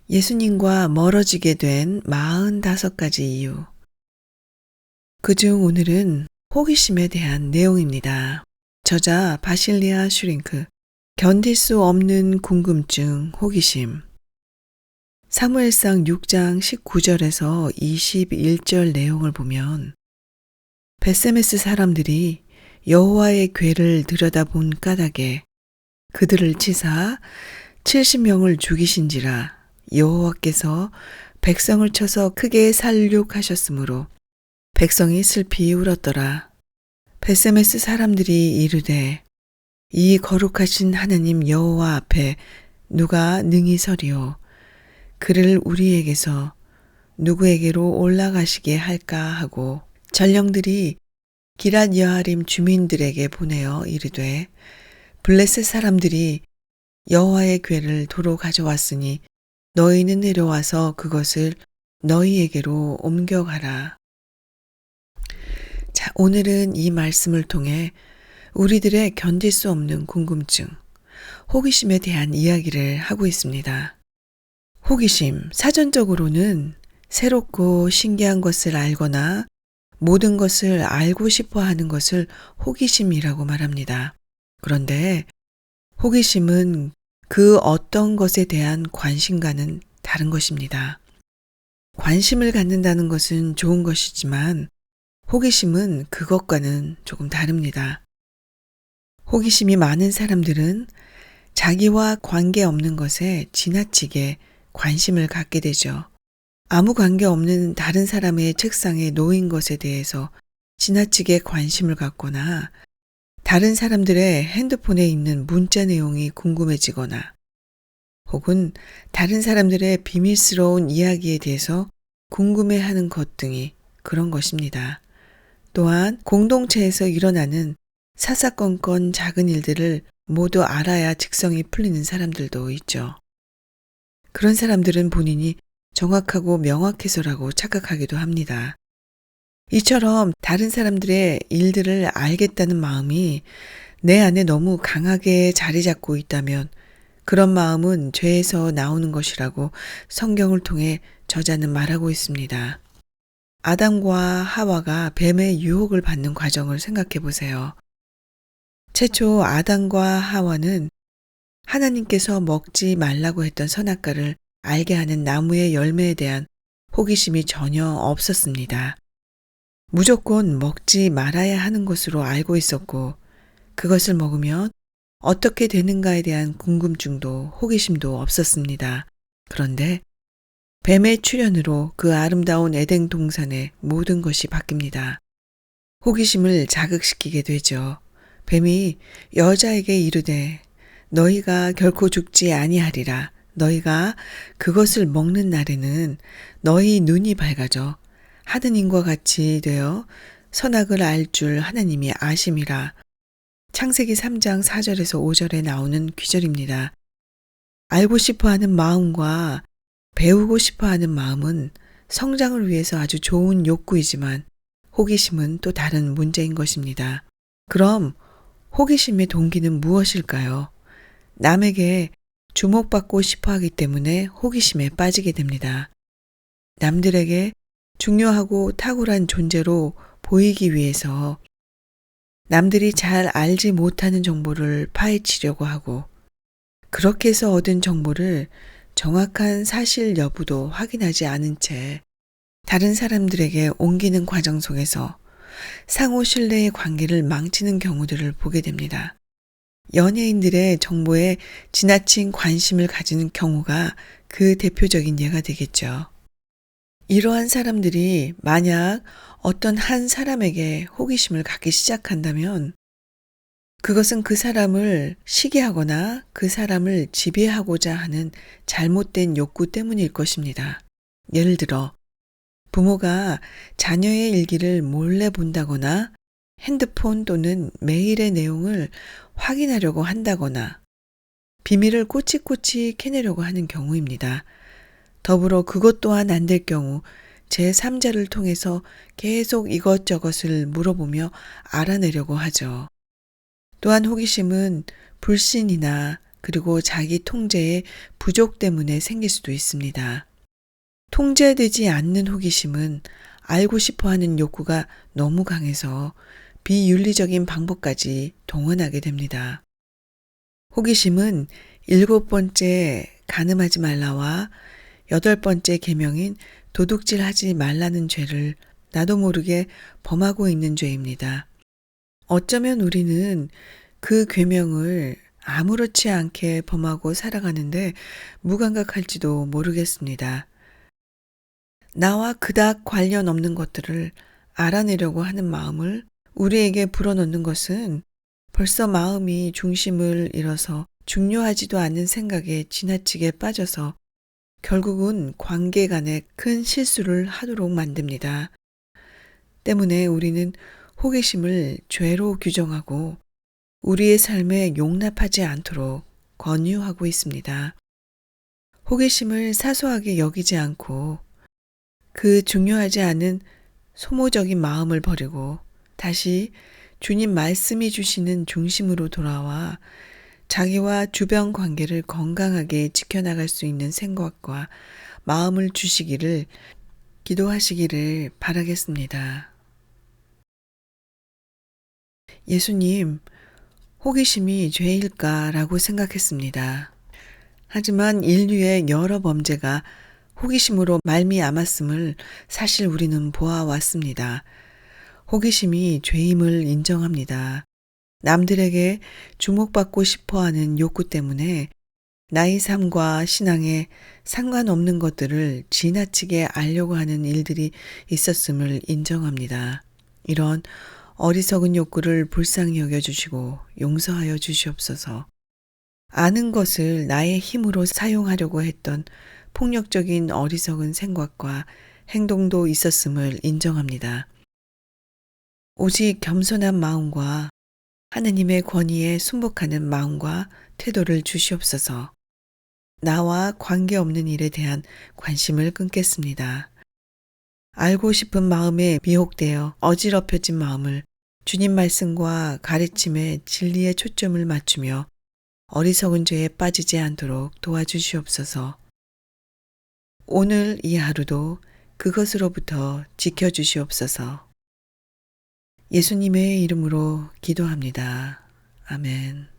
예수님과 멀어지게 된 45가지 이유. 그중 오늘은 호기심에 대한 내용입니다. 저자 바실리아 슈링크. 견딜 수 없는 궁금증, 호기심. 사무엘상 6장 19절에서 21절 내용을 보면 벳세메스 사람들이 여호와의 궤를 들여다본 까닭에 그들을 치사 70명을 죽이신지라. 여호와께서 백성을 쳐서 크게 살육하셨으므로 백성이 슬피 울었더라. 벳세메스 사람들이 이르되 이 거룩하신 하나님 여호와 앞에 누가 능히 서리오. 그를 우리에게서 누구에게로 올라가시게 할까 하고 전령들이 기럇 여아림 주민들에게 보내어 이르되 블레셋 사람들이 여호와의 궤를 도로 가져왔으니 너희는 내려와서 그것을 너희에게로 옮겨가라. 자, 오늘은 이 말씀을 통해 우리들의 견딜 수 없는 궁금증, 호기심에 대한 이야기를 하고 있습니다. 호기심, 사전적으로는 새롭고 신기한 것을 알거나 모든 것을 알고 싶어 하는 것을 호기심이라고 말합니다. 그런데 호기심은 그 어떤 것에 대한 관심과는 다른 것입니다. 관심을 갖는다는 것은 좋은 것이지만 호기심은 그것과는 조금 다릅니다. 호기심이 많은 사람들은 자기와 관계없는 것에 지나치게 관심을 갖게 되죠. 아무 관계없는 다른 사람의 책상에 놓인 것에 대해서 지나치게 관심을 갖거나 다른 사람들의 핸드폰에 있는 문자 내용이 궁금해지거나 혹은 다른 사람들의 비밀스러운 이야기에 대해서 궁금해하는 것 등이 그런 것입니다. 또한 공동체에서 일어나는 사사건건 작은 일들을 모두 알아야 직성이 풀리는 사람들도 있죠. 그런 사람들은 본인이 정확하고 명확해서라고 착각하기도 합니다. 이처럼 다른 사람들의 일들을 알겠다는 마음이 내 안에 너무 강하게 자리 잡고 있다면 그런 마음은 죄에서 나오는 것이라고 성경을 통해 저자는 말하고 있습니다. 아담과 하와가 뱀의 유혹을 받는 과정을 생각해 보세요. 최초 아담과 하와는 하나님께서 먹지 말라고 했던 선악과를 알게 하는 나무의 열매에 대한 호기심이 전혀 없었습니다. 무조건 먹지 말아야 하는 것으로 알고 있었고 그것을 먹으면 어떻게 되는가에 대한 궁금증도 호기심도 없었습니다. 그런데 뱀의 출현으로 그 아름다운 에덴 동산의 모든 것이 바뀝니다. 호기심을 자극시키게 되죠. 뱀이 여자에게 이르되 너희가 결코 죽지 아니하리라. 너희가 그것을 먹는 날에는 너희 눈이 밝아져 하느님과 같이 되어 선악을 알 줄 하나님이 아심이라. 창세기 3장 4절에서 5절에 나오는 귀절입니다. 알고 싶어하는 마음과 배우고 싶어하는 마음은 성장을 위해서 아주 좋은 욕구이지만 호기심은 또 다른 문제인 것입니다. 그럼 호기심의 동기는 무엇일까요? 남에게 주목받고 싶어 하기 때문에 호기심에 빠지게 됩니다. 남들에게 중요하고 탁월한 존재로 보이기 위해서 남들이 잘 알지 못하는 정보를 파헤치려고 하고 그렇게 해서 얻은 정보를 정확한 사실 여부도 확인하지 않은 채 다른 사람들에게 옮기는 과정 속에서 상호 신뢰의 관계를 망치는 경우들을 보게 됩니다. 연예인들의 정보에 지나친 관심을 가지는 경우가 그 대표적인 예가 되겠죠. 이러한 사람들이 만약 어떤 한 사람에게 호기심을 갖기 시작한다면 그것은 그 사람을 시기하거나 그 사람을 지배하고자 하는 잘못된 욕구 때문일 것입니다. 예를 들어 부모가 자녀의 일기를 몰래 본다거나 핸드폰 또는 메일의 내용을 확인하려고 한다거나 비밀을 꼬치꼬치 캐내려고 하는 경우입니다. 더불어 그것 또한 안 될 경우 제3자를 통해서 계속 이것저것을 물어보며 알아내려고 하죠. 또한 호기심은 불신이나 그리고 자기 통제의 부족 때문에 생길 수도 있습니다. 통제되지 않는 호기심은 알고 싶어 하는 욕구가 너무 강해서 비윤리적인 방법까지 동원하게 됩니다. 호기심은 7번째 간음하지 말라와 8번째 계명인 도둑질하지 말라는 죄를 나도 모르게 범하고 있는 죄입니다. 어쩌면 우리는 그 계명을 아무렇지 않게 범하고 살아가는데 무감각할지도 모르겠습니다. 나와 그닥 관련 없는 것들을 알아내려고 하는 마음을 우리에게 불어넣는 것은 벌써 마음이 중심을 잃어서 중요하지도 않은 생각에 지나치게 빠져서 결국은 관계 간에 큰 실수를 하도록 만듭니다. 때문에 우리는 호기심을 죄로 규정하고 우리의 삶에 용납하지 않도록 권유하고 있습니다. 호기심을 사소하게 여기지 않고 그 중요하지 않은 소모적인 마음을 버리고 다시 주님 말씀이 주시는 중심으로 돌아와 자기와 주변 관계를 건강하게 지켜나갈 수 있는 생각과 마음을 주시기를 기도하시기를 바라겠습니다. 예수님, 호기심이 죄일까라고 생각했습니다. 하지만 인류의 여러 범죄가 호기심으로 말미암았음을 사실 우리는 보아왔습니다. 호기심이 죄임을 인정합니다. 남들에게 주목받고 싶어하는 욕구 때문에 나의 삶과 신앙에 상관없는 것들을 지나치게 알려고 하는 일들이 있었음을 인정합니다. 이런 어리석은 욕구를 불쌍히 여겨주시고 용서하여 주시옵소서. 아는 것을 나의 힘으로 사용하려고 했던 폭력적인 어리석은 생각과 행동도 있었음을 인정합니다. 오직 겸손한 마음과 하느님의 권위에 순복하는 마음과 태도를 주시옵소서. 나와 관계없는 일에 대한 관심을 끊겠습니다. 알고 싶은 마음에 미혹되어 어지럽혀진 마음을 주님 말씀과 가르침의 진리에 초점을 맞추며 어리석은 죄에 빠지지 않도록 도와주시옵소서. 오늘 이 하루도 그것으로부터 지켜주시옵소서. 예수님의 이름으로 기도합니다. 아멘.